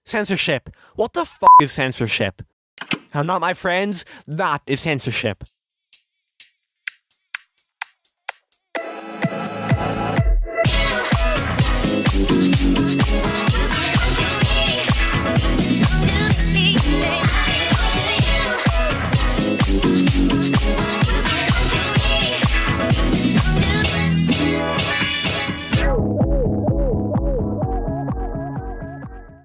Censorship. What the f is censorship? And that, my friends, that is censorship.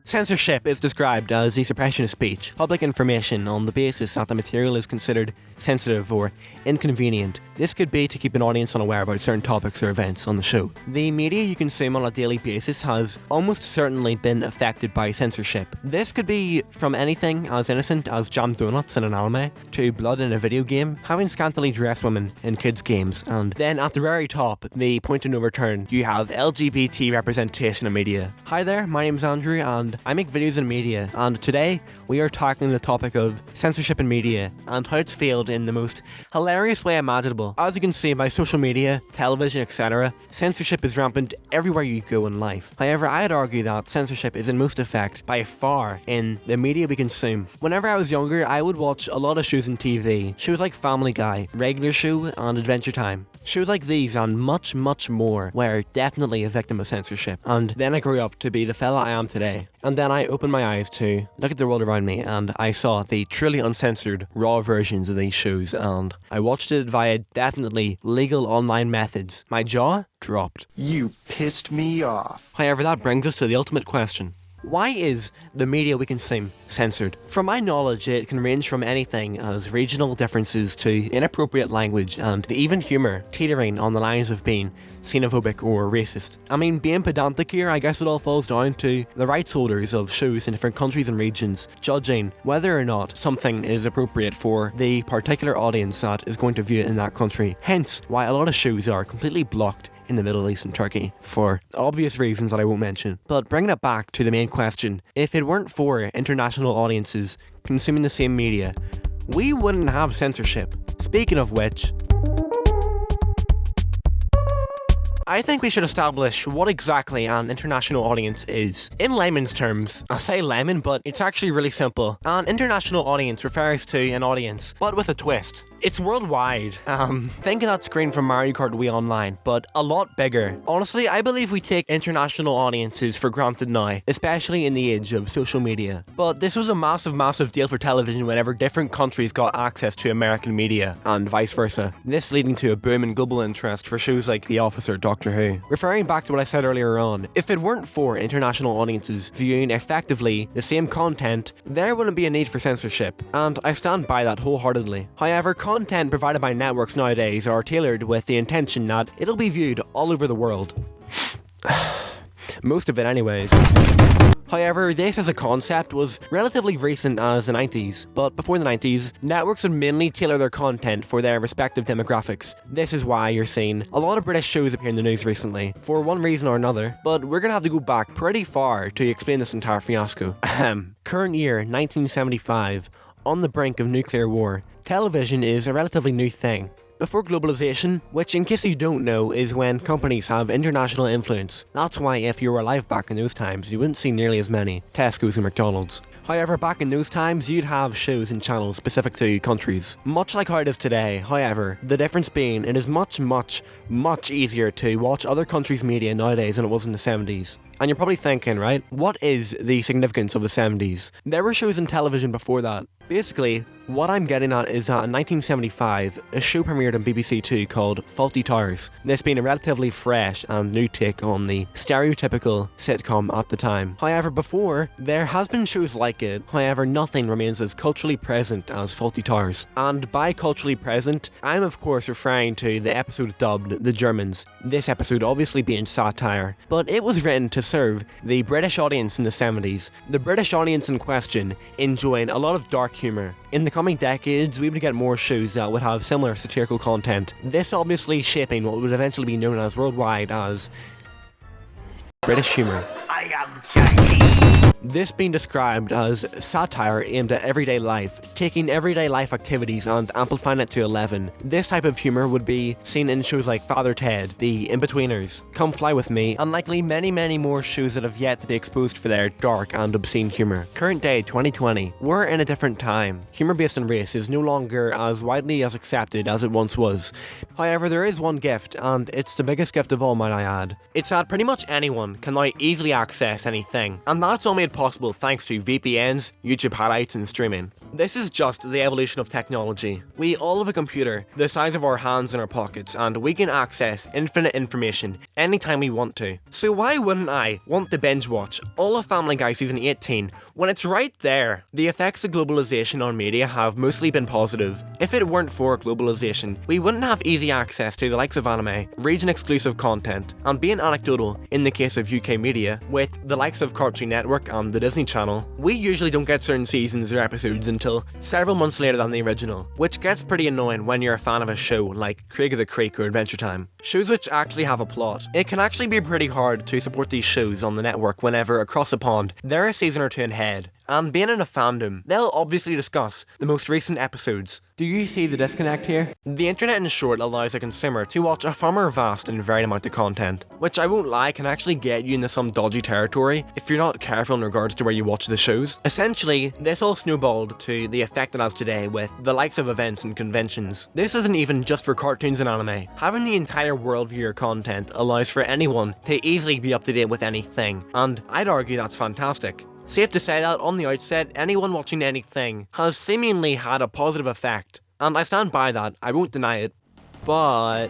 Censorship is described as the suppression of speech, public information on the basis that the material is considered sensitive or inconvenient. This could be to keep an audience unaware about certain topics or events on the show. The media you consume on a daily basis has almost certainly been affected by censorship. This could be from anything as innocent as jammed donuts in an anime, to blood in a video game, having scantily dressed women in kids' games, and then at the very top, the point of no return, you have LGBT representation in media. Hi there, my name's Andrew and I make videos in media, and today we are tackling the topic of censorship in media and how it's failed in the most hilarious way imaginable. As you can see by social media, television, etc., censorship is rampant everywhere you go in life. However, I'd argue that censorship is in most effect by far in the media we consume. Whenever I was younger, I would watch a lot of shows on TV. Shows like Family Guy, Regular Show, and Adventure Time. Shows like these and much, much more were definitely a victim of censorship. And then I grew up to be the fella I am today. And then I opened my eyes to look at the world around me, and I saw the truly uncensored, raw versions of these shows, and I watched it via definitely legal online methods. My jaw dropped. You pissed me off. However, that brings us to the ultimate question. Why is the media we consume censored? From my knowledge, it can range from anything as regional differences to inappropriate language and even humour, teetering on the lines of being xenophobic or racist. I mean, being pedantic here, I guess it all falls down to the rights holders of shows in different countries and regions judging whether or not something is appropriate for the particular audience that is going to view it in that country. Hence, why a lot of shows are completely blocked in the Middle East and Turkey, for obvious reasons that I won't mention. But bringing it back to the main question, if it weren't for international audiences consuming the same media, we wouldn't have censorship. Speaking of which, I think we should establish what exactly an international audience is. In layman's terms, I say layman, but it's actually really simple. An international audience refers to an audience, but with a twist. It's worldwide. Think of that screen from Mario Kart Wii Online, but a lot bigger. Honestly, I believe we take international audiences for granted now, especially in the age of social media. But this was a massive, massive deal for television whenever different countries got access to American media, and vice versa. This leading to a boom in global interest for shows like The Office or Doctor Who. Referring back to what I said earlier on, if it weren't for international audiences viewing effectively the same content, there wouldn't be a need for censorship, and I stand by that wholeheartedly. However, content provided by networks nowadays are tailored with the intention that it'll be viewed all over the world. Most of it anyways. However, this as a concept was relatively recent as the 90s, but before the 90s, networks would mainly tailor their content for their respective demographics. This is why you're seeing a lot of British shows appear in the news recently, for one reason or another, but we're gonna have to go back pretty far to explain this entire fiasco. Current year, 1975, on the brink of nuclear war, television is a relatively new thing. Before globalization, which in case you don't know is when companies have international influence. That's why if you were alive back in those times, you wouldn't see nearly as many Tesco's and McDonald's. However, back in those times, you'd have shows and channels specific to countries. Much like how it is today, however, the difference being it is much, much, much easier to watch other countries' media nowadays than it was in the 70s. And you're probably thinking, right, what is the significance of the 70s? There were shows on television before that. Basically, what I'm getting at is that in 1975, a show premiered on BBC Two called Fawlty Towers, this being a relatively fresh and new take on the stereotypical sitcom at the time. However, before, there has been shows like it, however nothing remains as culturally present as Fawlty Towers. And by culturally present, I'm of course referring to the episode dubbed The Germans, this episode obviously being satire, but it was written to serve the British audience in the 70s, the British audience in question enjoying a lot of dark humour. In the coming decades, we would get more shows that would have similar satirical content, this obviously shaping what would eventually be known as worldwide as British humour. I am Chinese. This being described as satire aimed at everyday life, taking everyday life activities and amplifying it to 11. This type of humour would be seen in shows like Father Ted, The Inbetweeners, Come Fly With Me, and likely many more shows that have yet to be exposed for their dark and obscene humour. Current day 2020, we're in a different time. Humour based on race is no longer as widely as accepted as it once was. However, there is one gift, and it's the biggest gift of all, might I add. It's that pretty much anyone can now easily access anything, and that's all made possible thanks to VPNs, YouTube highlights, and streaming. This is just the evolution of technology. We all have a computer the size of our hands in our pockets, and we can access infinite information anytime we want to. So why wouldn't I want to binge watch all of Family Guy season 18 when it's right there? The effects of globalization on media have mostly been positive. If it weren't for globalization, we wouldn't have easy access to the likes of anime, region-exclusive content, and being anecdotal in the case of UK media, with the likes of Cartoon Network and the Disney Channel, we usually don't get certain seasons or episodes until several months later than the original, which gets pretty annoying when you're a fan of a show like Craig of the Creek or Adventure Time. Shows which actually have a plot. It can actually be pretty hard to support these shows on the network whenever, across the pond, they're a season or two ahead. And being in a fandom, they'll obviously discuss the most recent episodes. Do you see the disconnect here? The internet in short allows a consumer to watch a far more vast and varied amount of content, which I won't lie can actually get you into some dodgy territory if you're not careful in regards to where you watch the shows. Essentially, this all snowballed to the effect it has today with the likes of events and conventions. This isn't even just for cartoons and anime. Having the entire world view your content allows for anyone to easily be up to date with anything, and I'd argue that's fantastic. Safe to say that on the outset, anyone watching anything has seemingly had a positive effect, and I stand by that, I won't deny it, but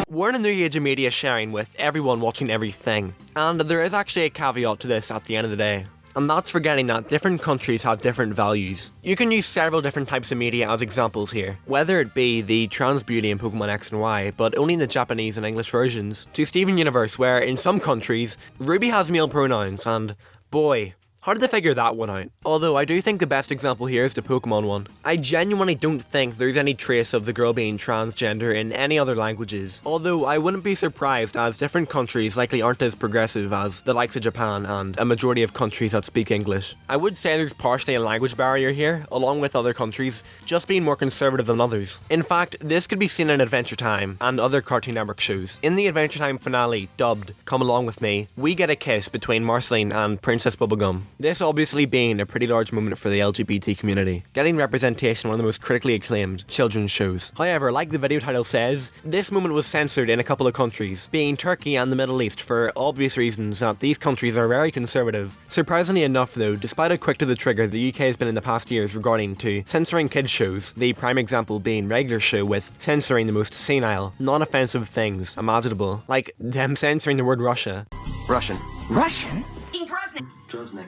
we're in a new age of media sharing with everyone watching everything, and there is actually a caveat to this at the end of the day. And that's forgetting that different countries have different values. You can use several different types of media as examples here, whether it be the trans beauty in Pokemon X and Y, but only in the Japanese and English versions, to Steven Universe where in some countries, Ruby has male pronouns, and boy, how did they figure that one out? Although I do think the best example here is the Pokemon one. I genuinely don't think there's any trace of the girl being transgender in any other languages, although I wouldn't be surprised as different countries likely aren't as progressive as the likes of Japan and a majority of countries that speak English. I would say there's partially a language barrier here, along with other countries just being more conservative than others. In fact, this could be seen in Adventure Time and other Cartoon Network shows. In the Adventure Time finale, dubbed Come Along With Me, we get a kiss between Marceline and Princess Bubblegum. This obviously being a pretty large moment for the LGBT community, getting representation in one of the most critically acclaimed children's shows. However, like the video title says, this moment was censored in a couple of countries, being Turkey and the Middle East for obvious reasons that these countries are very conservative. Surprisingly enough though, despite how quick to the trigger the UK has been in the past years regarding to censoring kids shows, the prime example being Regular Show with censoring the most senile, non-offensive things imaginable, like them censoring the word Russia. Russian. Russian? Droznik.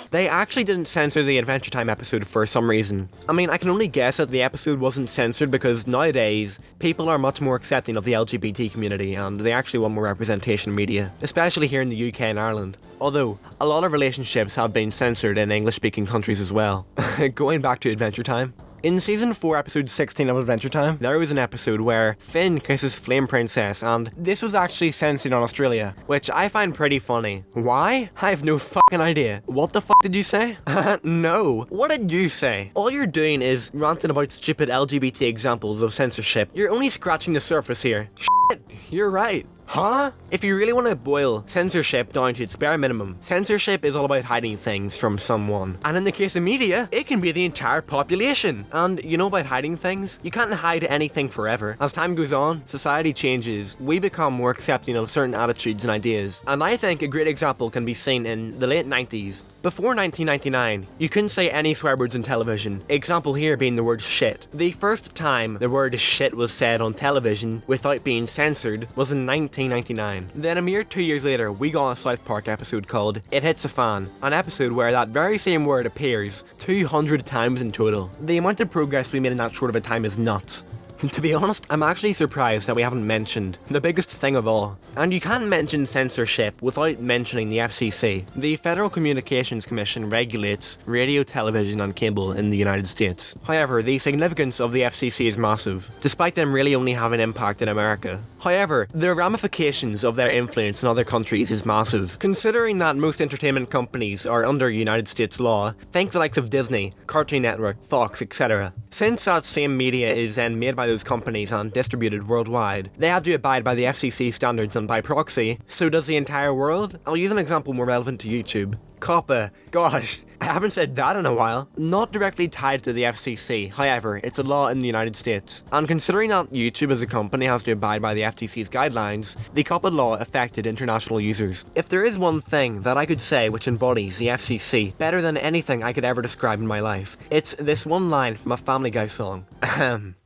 They actually didn't censor the Adventure Time episode for some reason. I mean, I can only guess that the episode wasn't censored because nowadays, people are much more accepting of the LGBT community and they actually want more representation in media, especially here in the UK and Ireland. Although, a lot of relationships have been censored in English-speaking countries as well. Going back to Adventure Time. In Season 4, Episode 16 of Adventure Time, there was an episode where Finn kisses Flame Princess, and this was actually censored on Australia, which I find pretty funny. Why? I have no fucking idea. What the fuck did you say? No. What did you say? All you're doing is ranting about stupid LGBT examples of censorship. You're only scratching the surface here. Shit, you're right. Huh? If you really want to boil censorship down to its bare minimum, censorship is all about hiding things from someone. And in the case of media, it can be the entire population. And you know about hiding things? You can't hide anything forever. As time goes on, society changes, we become more accepting of certain attitudes and ideas. And I think a great example can be seen in the late 90s. Before 1999, you couldn't say any swear words on television, example here being the word shit. The first time the word shit was said on television without being censored was in 1999. Then a mere 2 years later, we got a South Park episode called It Hits a Fan, an episode where that very same word appears 200 times in total. The amount of progress we made in that short of a time is nuts. To be honest, I'm actually surprised that we haven't mentioned the biggest thing of all. And you can't mention censorship without mentioning the FCC. The Federal Communications Commission regulates radio, television and cable in the United States. However, the significance of the FCC is massive, despite them really only having impact in America. However, the ramifications of their influence in other countries is massive. Considering that most entertainment companies are under United States law, think the likes of Disney, Cartoon Network, Fox, etc. Since that same media is then made by those companies and distributed worldwide, they have to abide by the FCC standards, and by proxy, so does the entire world. I'll use an example more relevant to YouTube. COPPA. Gosh, I haven't said that in a while. Not directly tied to the FCC, however, it's a law in the United States. And considering that YouTube as a company has to abide by the FTC's guidelines, the COPPA law affected international users. If there is one thing that I could say which embodies the FCC better than anything I could ever describe in my life, it's this one line from a Family Guy song.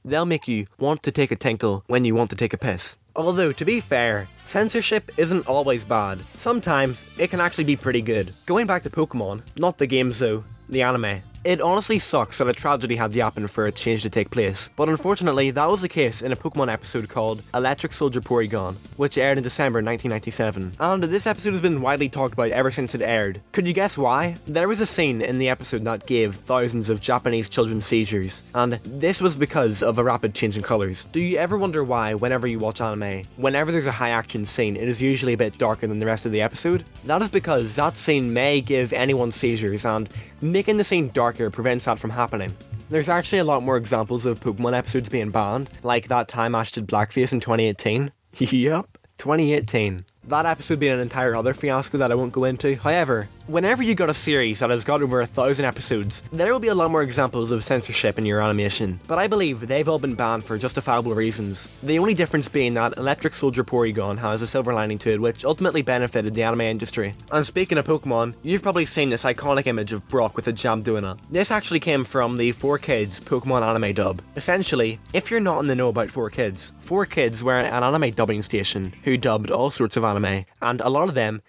They'll make you want to take a tinkle when you want to take a piss. Although, to be fair, censorship isn't always bad. Sometimes, it can actually be pretty good. Going back to Pokemon, not the games though, the anime. It honestly sucks that a tragedy had to happen for a change to take place, but unfortunately that was the case in a Pokemon episode called Electric Soldier Porygon, which aired in December 1997. And this episode has been widely talked about ever since it aired. Could you guess why? There was a scene in the episode that gave thousands of Japanese children seizures, and this was because of a rapid change in colours. Do you ever wonder why, whenever you watch anime, whenever there's a high action scene, it is usually a bit darker than the rest of the episode? That is because that scene may give anyone seizures, and making the scene darker prevents that from happening. There's actually a lot more examples of Pokemon episodes being banned, like that time Ash did Blackface in 2018. Yup, 2018. That episode being an entire other fiasco that I won't go into. However, whenever you got a series that has got over 1,000 episodes, there will be a lot more examples of censorship in your animation, but I believe they've all been banned for justifiable reasons. The only difference being that Electric Soldier Porygon has a silver lining to it which ultimately benefited the anime industry. And speaking of Pokemon, you've probably seen this iconic image of Brock with a jam doing it. This actually came from the 4Kids Pokemon anime dub. Essentially, if you're not in the know about 4Kids, 4Kids were an anime dubbing station who dubbed all sorts of anime, and a lot of them,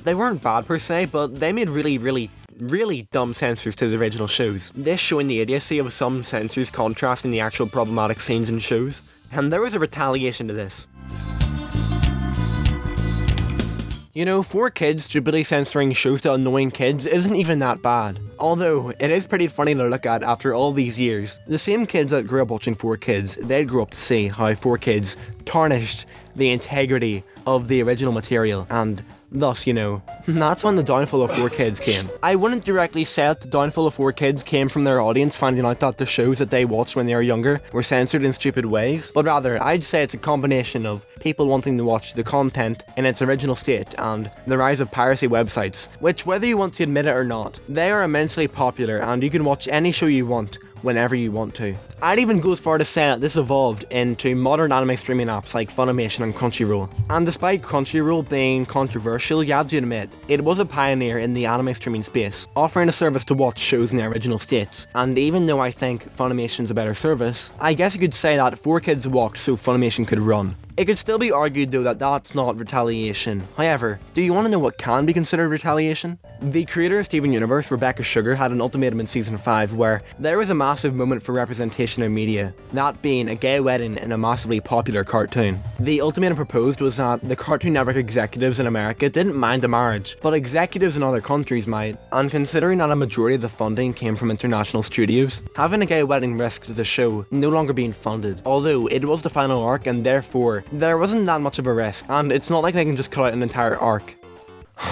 they weren't bad per se, but they made really dumb censors to the original shows. This showing the idiocy of some censors contrasting the actual problematic scenes in shows. And there was a retaliation to this. You know, 4Kids stupidly censoring shows to annoying kids isn't even that bad. Although, it is pretty funny to look at after all these years. The same kids that grew up watching 4Kids, they'd grow up to see how 4Kids tarnished the integrity of the original material, and thus, you know, that's when the downfall of 4Kids came. I wouldn't directly say that the downfall of 4Kids came from their audience finding out that the shows that they watched when they were younger were censored in stupid ways, but rather, I'd say it's a combination of people wanting to watch the content in its original state and the rise of piracy websites, which, whether you want to admit it or not, they are immensely popular and you can watch any show you want whenever you want to. I'd even go as far to say that this evolved into modern anime streaming apps like Funimation and Crunchyroll. And despite Crunchyroll being controversial, you have to admit, it was a pioneer in the anime streaming space, offering a service to watch shows in their original states. And even though I think Funimation's a better service, I guess you could say that 4Kids walked so Funimation could run. It could still be argued though that that's not retaliation. However, do you want to know what can be considered retaliation? The creator of Steven Universe, Rebecca Sugar, had an ultimatum in season 5 where there was a massive moment for representation in media, that being a gay wedding in a massively popular cartoon. The ultimatum proposed was that the Cartoon Network executives in America didn't mind the marriage, but executives in other countries might, and considering that a majority of the funding came from international studios, having a gay wedding risked the show no longer being funded, although it was the final arc and therefore there wasn't that much of a risk, and it's not like they can just cut out an entire arc.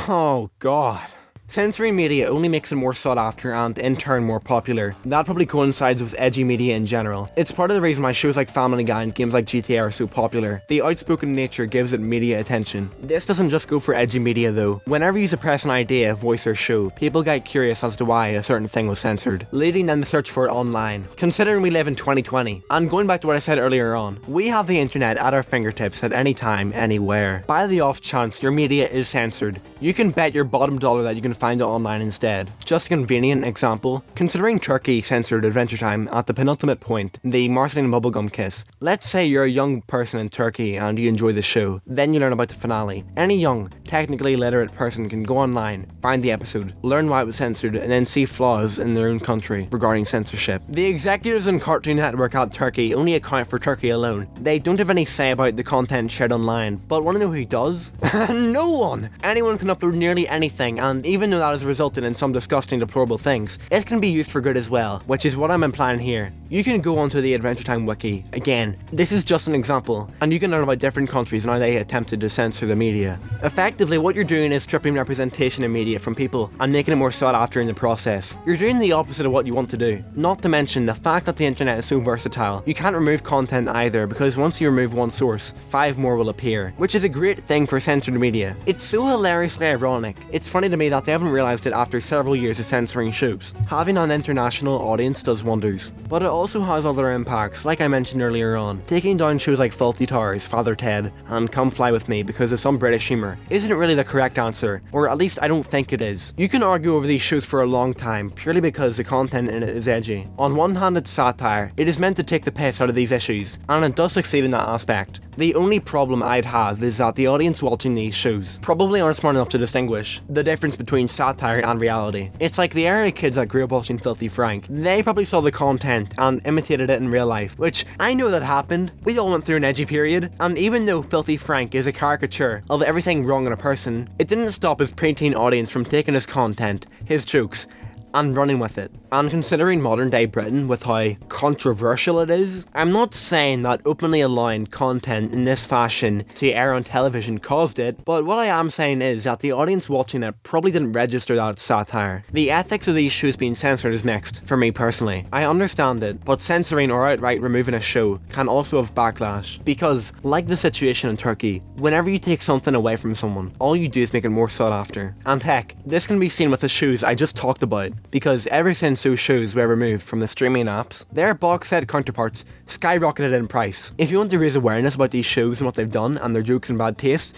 Oh god. Censoring media only makes it more sought after and, in turn, more popular. That probably coincides with edgy media in general. It's part of the reason why shows like Family Guy and games like GTA are so popular. The outspoken nature gives it media attention. This doesn't just go for edgy media though. Whenever you suppress an idea, voice or show, people get curious as to why a certain thing was censored, leading them to search for it online. Considering we live in 2020, and going back to what I said earlier on, we have the internet at our fingertips at any time, anywhere. By the off chance your media is censored, you can bet your bottom dollar that you can find it online instead. Just a convenient example, considering Turkey censored Adventure Time at the penultimate point, the Marceline bubblegum kiss. Let's say you're a young person in Turkey and you enjoy the show, then you learn about the finale. Any young, technically literate person can go online, find the episode, learn why it was censored, and then see flaws in their own country regarding censorship. The executives in Cartoon Network at Turkey only account for Turkey alone. They don't have any say about the content shared online, but wanna know who does? No one! Anyone can upload nearly anything, and even though that has resulted in some disgusting, deplorable things, it can be used for good as well, which is what I'm implying here. You can go onto the Adventure Time wiki. Again, this is just an example, and you can learn about different countries and how they attempted to censor the media. Effectively, what you're doing is stripping representation in media from people and making it more sought after in the process. You're doing the opposite of what you want to do. Not to mention the fact that the internet is so versatile. You can't remove content either, because once you remove one source, 5 more will appear, which is a great thing for censored media. It's so hilariously ironic. It's funny to me that they haven't realised it after several years of censoring shows. Having an international audience does wonders, but it also has other impacts, like I mentioned earlier on. Taking down shows like Fawlty Towers, Father Ted, and Come Fly With Me because of some British humour isn't really the correct answer, or at least I don't think it is. You can argue over these shows for a long time, purely because the content in it is edgy. On one hand, it's satire. It is meant to take the piss out of these issues, and it does succeed in that aspect. The only problem I'd have is that the audience watching these shows probably aren't smart enough to distinguish the difference between satire and reality. It's like the area kids that grew up watching Filthy Frank. They probably saw the content and imitated it in real life, which I know that happened. We all went through an edgy period, and even though Filthy Frank is a caricature of everything wrong in a person, it didn't stop his preteen audience from taking his content, his jokes, and running with it. And considering modern day Britain with how controversial it is, I'm not saying that openly allowing content in this fashion to air on television caused it, but what I am saying is that the audience watching it probably didn't register that it's satire. The ethics of these shows being censored is mixed, for me personally. I understand it, but censoring or outright removing a show can also have backlash, because, like the situation in Turkey, whenever you take something away from someone, all you do is make it more sought after. And heck, this can be seen with the shows I just talked about, because ever since those shows were removed from the streaming apps, their box set counterparts skyrocketed in price. If you want to raise awareness about these shows and what they've done and their jokes and bad taste,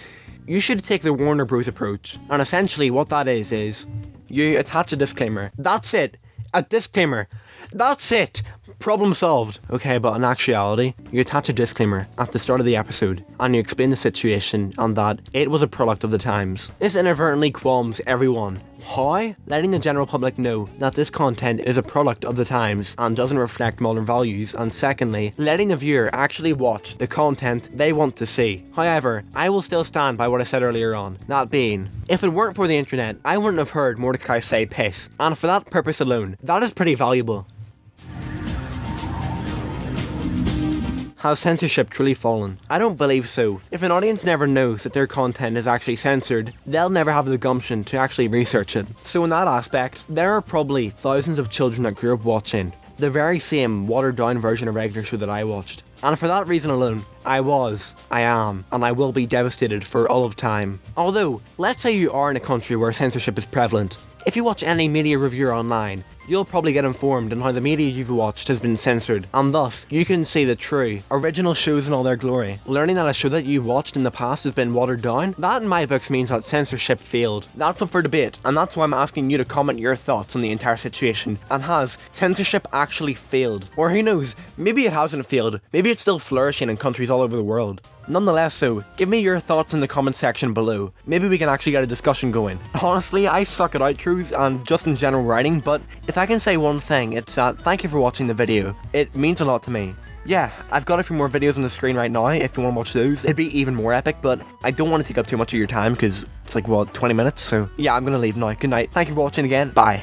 you should take the Warner Bros approach. And essentially what that is you attach a disclaimer. That's it. A disclaimer. That's it. Problem solved. Okay, but in actuality, you attach a disclaimer at the start of the episode, and you explain the situation and that it was a product of the times. This inadvertently qualms everyone. How? Letting the general public know that this content is a product of the times and doesn't reflect modern values, and secondly, letting the viewer actually watch the content they want to see. However, I will still stand by what I said earlier on, that being, if it weren't for the internet, I wouldn't have heard Mordecai say piss, and for that purpose alone, that is pretty valuable. Has censorship truly fallen? I don't believe so. If an audience never knows that their content is actually censored, they'll never have the gumption to actually research it. So in that aspect, there are probably thousands of children that grew up watching the very same watered down version of regular show that I watched. And for that reason alone, I am, and I will be devastated for all of time. Although, let's say you are in a country where censorship is prevalent. If you watch any media reviewer online, you'll probably get informed on how the media you've watched has been censored, and thus, you can see the true, original shows in all their glory. Learning that a show that you watched in the past has been watered down, that in my books means that censorship failed. That's up for debate, and that's why I'm asking you to comment your thoughts on the entire situation, and has censorship actually failed? Or who knows, maybe it hasn't failed, maybe it's still flourishing in countries all over the world. Nonetheless though, give me your thoughts in the comment section below. Maybe we can actually get a discussion going. Honestly, I suck at outros and just in general writing, but if I can say one thing, it's that thank you for watching the video. It means a lot to me. Yeah, I've got a few more videos on the screen right now if you want to watch those. It'd be even more epic, but I don't want to take up too much of your time because it's like, what, 20 minutes? So yeah, I'm gonna leave now. Good night. Thank you for watching again. Bye.